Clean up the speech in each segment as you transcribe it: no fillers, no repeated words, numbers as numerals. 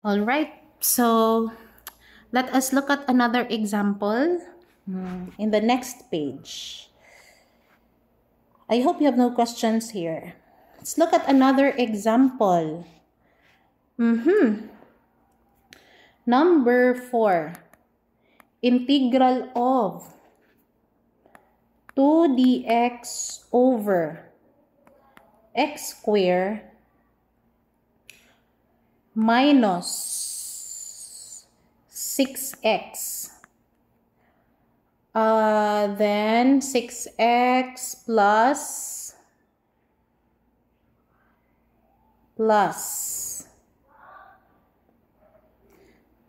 All right, so let us look at another example in the next page. I hope you have no questions here. Let's look at another example. Number 4. Integral of 2 dx over x squared minus 6x. Then 6x plus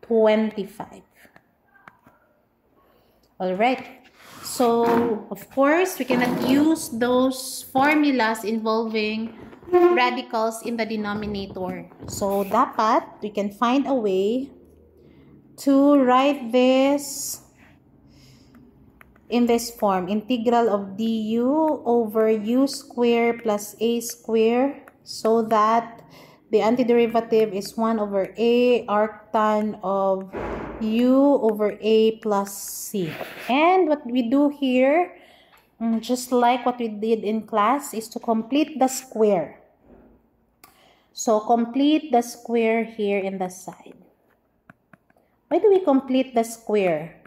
25. Alright, so of course we cannot use those formulas involving radicals in the denominator. So dapat we can find a way to write this in this form. Integral of du over u squared plus a squared, so that the antiderivative is 1 over a arctan of u over a plus c. And what we do here, just like what we did in class, is to complete the square. So complete the square here in the side. Why do we complete the square?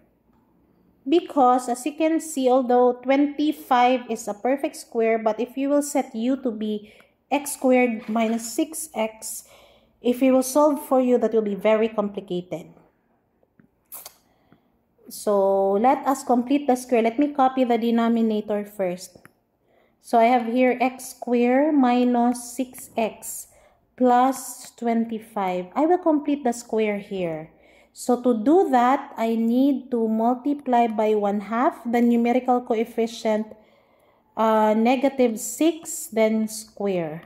Because as you can see, although 25 is a perfect square, but if you will set u to be x squared minus 6x, if we will solve for u, that will be very complicated. So let us complete the square. Let me copy the denominator first. So I have here x squared minus 6x plus 25. I will complete the square here. So to do that, I need to multiply by 1/2 the numerical coefficient -6, then square.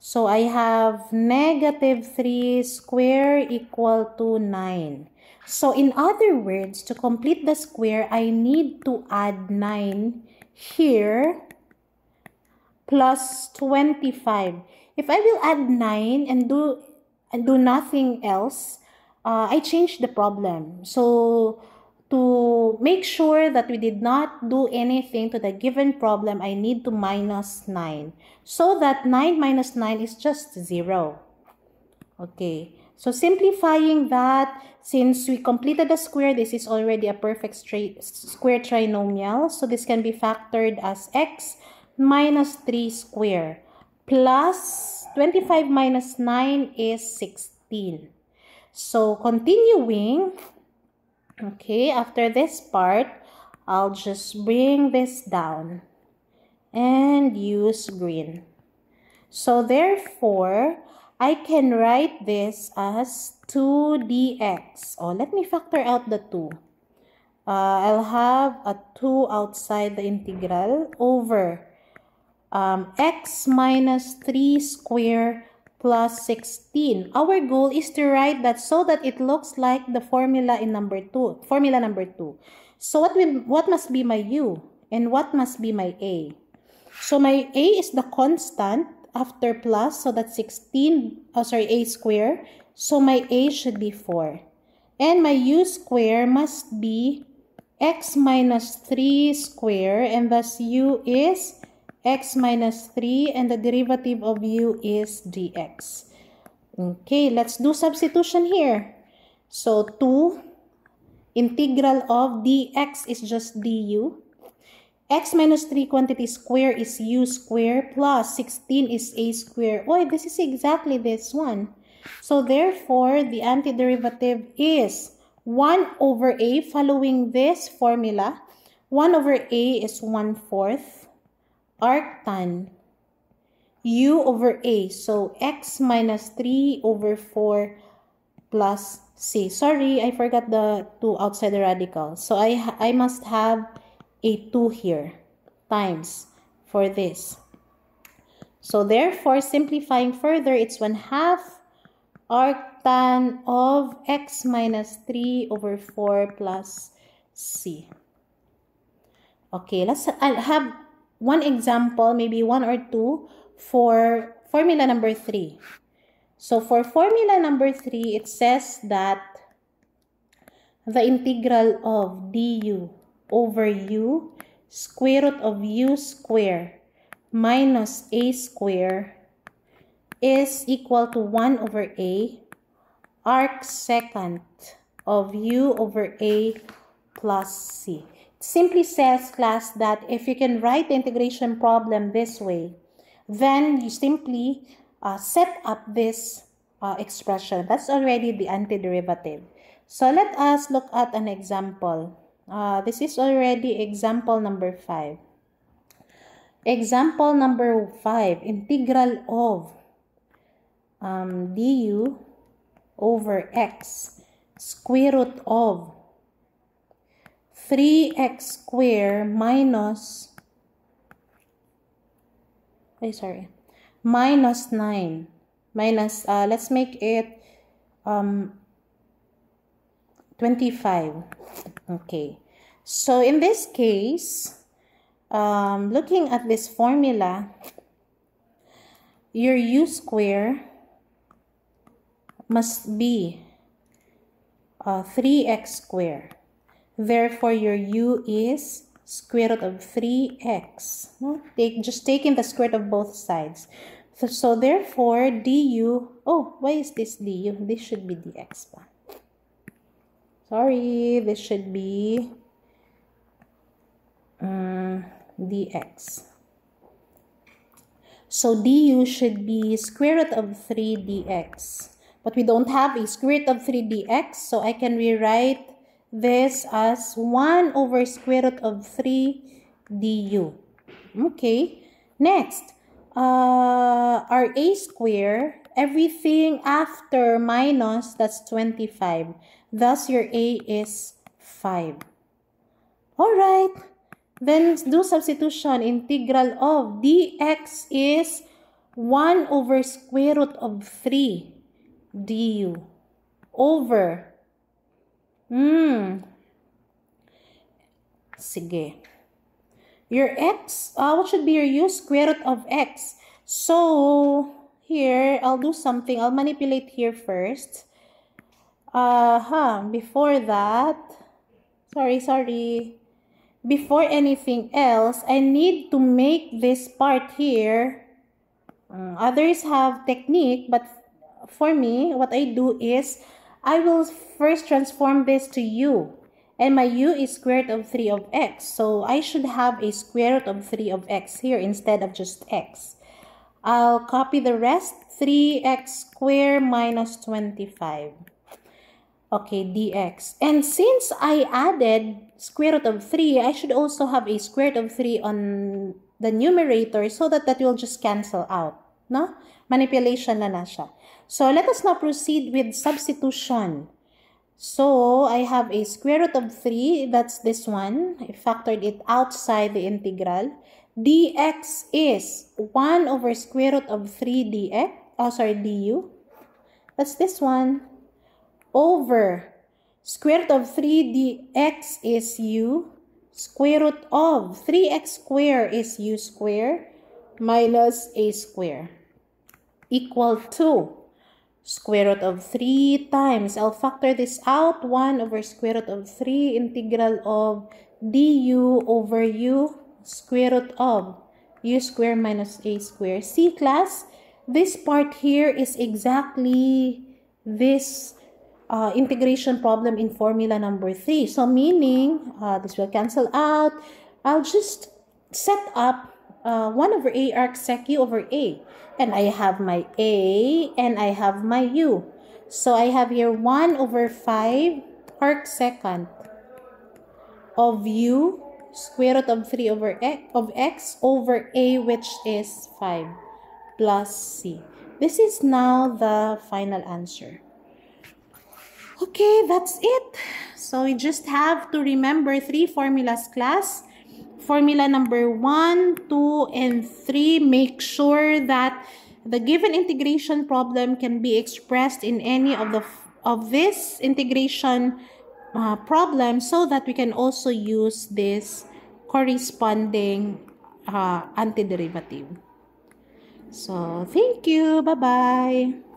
So I have -3 square equal to 9. So in other words, to complete the square, I need to add 9 here plus 25. If I will add 9 and do nothing else, I changed the problem. So to make sure that we did not do anything to the given problem, I need to minus 9. So that 9 minus 9 is just 0. Okay. So simplifying that, since we completed the square, this is already a perfect square trinomial. So this can be factored as x minus 3 square plus 25 minus 9 is 16. So continuing, okay, after this part, I'll just bring this down and use green. So therefore, I can write this as 2 dx. Oh, let me factor out the 2. I'll have a 2 outside the integral over x minus 3 square plus 16. Our goal is to write that so that it looks like the formula in number 2. Formula number 2. So what must be my u and what must be my a? So my a is the constant after plus, so that's a square. So my a should be 4. And my u square must be x minus 3 square, and thus u is x minus 3, and the derivative of u is dx. Okay, let's do substitution here. So 2 integral of dx is just du. X minus 3 quantity square is u square plus 16 is a square. Oh, this is exactly this one. So therefore, the antiderivative is 1 over a, following this formula. 1 over a is 1/4 arctan u over a. So x minus 3 over 4 plus c. Sorry, I forgot the 2 outside the radical. So I must have a 2 here times for this. So therefore, simplifying further, it's 1/2 arctan of x minus 3 over 4 plus c. Okay, I'll have one example, maybe 1 or 2 for formula number 3. So for formula number 3, it says that the integral of du over u square root of u square minus a square is equal to 1 over a arc secant of u over a plus c. It simply says, class, that if you can write the integration problem this way, then you simply set up this expression. That's already the antiderivative. So let us look at an example. This is already example number 5. Example number 5, integral of du over x square root of 3x square minus minus 9 minus let's make it 25. Okay, so in this case, looking at this formula, your u square must be 3x square. Therefore, your u is square root of 3x. No? Just taking the square root of both sides. So therefore, du, oh, why is this du? This should be dx. Sorry, this should be dx. So du should be square root of 3 dx. But we don't have a square root of 3 dx, so I can rewrite this as 1 over square root of 3 du. Okay, next, our a square, everything after minus, that's 25. Thus, your a is 5. Alright, then do substitution. Integral of dx is 1 over square root of 3 du over sige. Your x, what should be your u? Square root of x. So here, I'll do something. I'll manipulate here first. Before that, sorry. Before anything else, I need to make this part here. Others have technique, but for me, what I do is, I will first transform this to u. And my u is square root of 3 of x. So I should have a square root of 3 of x here instead of just x. I'll copy the rest. 3x squared minus 25. Okay, dx. And since I added square root of 3, I should also have a square root of 3 on the numerator so that will just cancel out. No? Manipulation na siya. So let us now proceed with substitution. So I have a square root of 3, that's this one. I factored it outside the integral. Dx is 1 over square root of 3 dx, du. That's this one. Over square root of 3 dx is u. Square root of 3x squared is u squared minus a squared equal to square root of 3 times, I'll factor this out, 1 over square root of 3 integral of du over u square root of u squared minus a squared. See, class, this part here is exactly this integration problem in formula number 3. So meaning, this will cancel out. I'll just set up 1 over a arc sec u over a. And I have my a and I have my u. So I have here 1 over 5 arc secant of u square root of 3 over x over a, which is 5 plus c. This is now the final answer. Okay, that's it. So we just have to remember 3 formulas, class. Formula number 1, 2, and 3. Make sure that the given integration problem can be expressed in any of this integration problem, so that we can also use this corresponding antiderivative. So thank you. Bye-bye.